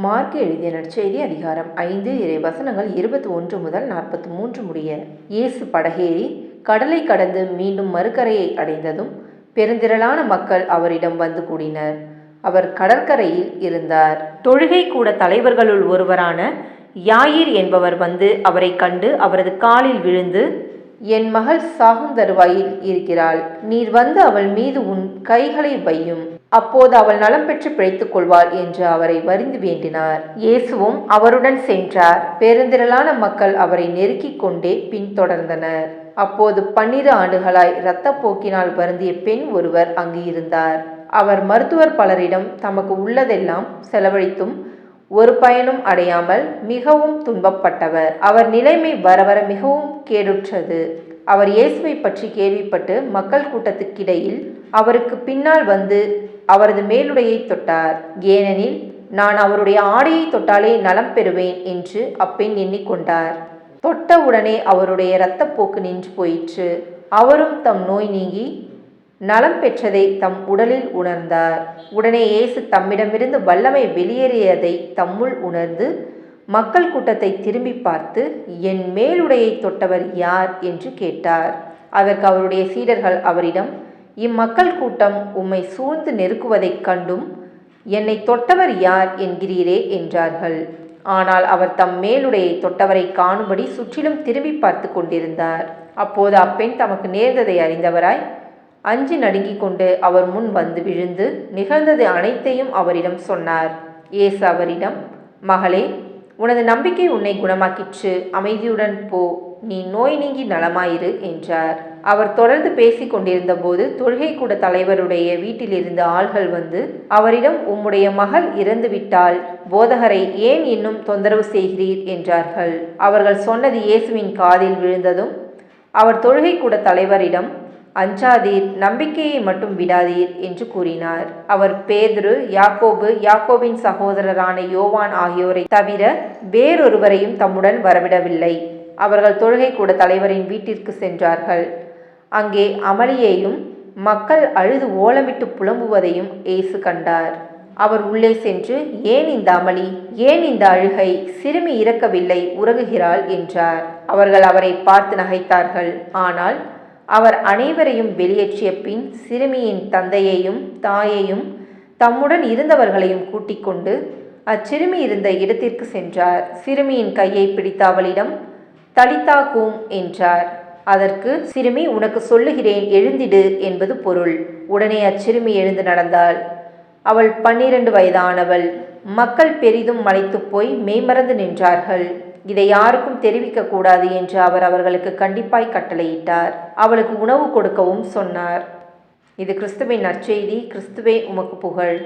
Mark எழுதிய நற்செய்தி அதிகாரம் 5 இறைவசனங்கள் 21 முதல் 43 முடிய. இயேசு படகேறி கடலை கடந்து மீண்டும் மறுகரையை அடைந்ததும் பெருந்திரளான மக்கள் அவரிடம் வந்து கூடினர். அவர் கடற்கரையில் இருந்தார். தொழுகை கூட தலைவர்களுள் ஒருவரான யாயிர் என்பவர் வந்து அவரை கண்டு அவரது காலில் விழுந்து, என் மகள் சாகுந்தருவாயில் இருக்கிறாள். நீர் வந்து அவள் மீது உன் கைகளை வையும், அப்போது அவள் நலம் பெற்று பிழைத்துக் கொள்வாள் என்று அவரை வரிந்து வேண்டினார். இயேசுவும் அவருடன் சென்றார். பெருந்திரளான மக்கள் அவரை நெருக்கிக் கொண்டே பின்தொடர்ந்தனர். அப்போது 12 ஆண்டுகளாய் இரத்தப்போக்கினால் வருந்திய பெண் ஒருவர் அங்கு இருந்தார். அவர் மருத்துவர் பலரிடம் தமக்கு உள்ளதெல்லாம் செலவழித்தும் ஒரு பயனும் அடையாமல் மிகவும் துன்பப்பட்டவர். அவர் நிலைமை வர வர மிகவும் கேடுற்றது. அவர் இயேசுவை பற்றி கேள்விப்பட்டு மக்கள் கூட்டத்துக்கிடையில் அவருக்கு பின்னால் வந்து அவரது மேலுடையை தொட்டார். ஏனெனில் நான் அவருடைய ஆடையை தொட்டாலே நலம் பெறுவேன் என்று அப்பெண் எண்ணிக்கொண்டார். தொட்ட உடனே அவருடைய இரத்தப்போக்கு நின்று போயிற்று. அவரும் தம் நோய் நீங்கி நலம் பெற்றதை தம் உடலில் உணர்ந்தார். உடனே இயேசு தம்மிடமிருந்து வல்லமை வெளியேறியதை தம்முள் உணர்ந்து மக்கள் கூட்டத்தை திரும்பி பார்த்து, என் மேலுடையை தொட்டவர் யார் என்று கேட்டார். அதற்கு அவருடைய சீடர்கள் அவரிடம், இம்மக்கள் கூட்டம் உம்மை சூழ்ந்து நெருக்குவதைக் கண்டும் என்னை தொட்டவர் யார் என்கிறீரே என்றார்கள். ஆனால் அவர் தம் மேலுடையை தொட்டவரை காணும்படி சுற்றிலும் திரும்பி பார்த்து கொண்டிருந்தார். அப்போது அப்பெண் தமக்கு நேர்ந்ததை அறிந்தவராய் அஞ்சி நடுங்கிக் கொண்டு அவர் முன் வந்து விழுந்து நிகழ்ந்தது அனைத்தையும் அவரிடம் சொன்னார். இயேசு அவரிடம், மகளே, உனது நம்பிக்கை உன்னை குணமாக்கிற்று, அமைதியுடன் போ, நீ நோய் நீங்கி நலமாயிரு என்றார். அவர் தொடர்ந்து பேசிக் கொண்டிருந்த போது தொழுகை கூட தலைவருடைய வீட்டிலிருந்து ஆள்கள் வந்து அவரிடம், உம்முடைய மகள் இறந்துவிட்டால் போதகரை ஏன் இன்னும் தொந்தரவு செய்கிறீர் என்றார்கள். அவர்கள் சொன்னது இயேசுவின் காதில் விழுந்ததும் அவர் தொழுகை கூட தலைவரிடம், அஞ்சாதீர், நம்பிக்கையை மட்டும் விடாதீர் என்று கூறினார். அவர் பேதுரு, யாக்கோபு, யாக்கோபின் சகோதரரான யோவான் ஆகியோரை தவிர வேறொருவரையும் தம்முடன் வரவிடவில்லை. அவர்கள் தொழுகை கூட தலைவரின் வீட்டிற்கு சென்றார்கள். அங்கே அமளியையும் மக்கள் அழுது ஓலமிட்டு புலம்புவதையும் இயேசு கண்டார். அவர் உள்ளே சென்று, ஏன் இந்த அமளி, ஏன் இந்த அழுகை, சிறுமி இறக்கவில்லை, உறங்குகிறாள் என்றார். அவர்கள் அவரை பார்த்து நகைத்தார்கள். ஆனால் அவர் அனைவரையும் வெளியேற்றிய பின் சிறுமியின் தந்தையையும் தாயையும் தம்முடன் இருந்தவர்களையும் கூட்டிக் கொண்டு அச்சிறுமி இருந்த இடத்திற்கு சென்றார். சிறுமியின் கையை பிடித்த அவளிடம், தலித்தா கூம் என்றார். அதற்கு, சிறுமி, உனக்கு சொல்லுகிறேன், எழுந்திடு என்பது பொருள். உடனே அச்சிறுமி எழுந்து நடந்தாள். அவள் 12 வயதானவள். மக்கள் பெரிதும் மலைத்து போய் மெய்மறந்து நின்றார்கள். இதை யாருக்கும் தெரிவிக்க கூடாது என்று அவர் அவர்களுக்கு கண்டிப்பாய் கட்டளையிட்டார். அவளுக்கு உணவு கொடுக்கவும் சொன்னார். இது கிறிஸ்துவின் நற்செய்தி. கிறிஸ்துவே உமக்கு புகழ்.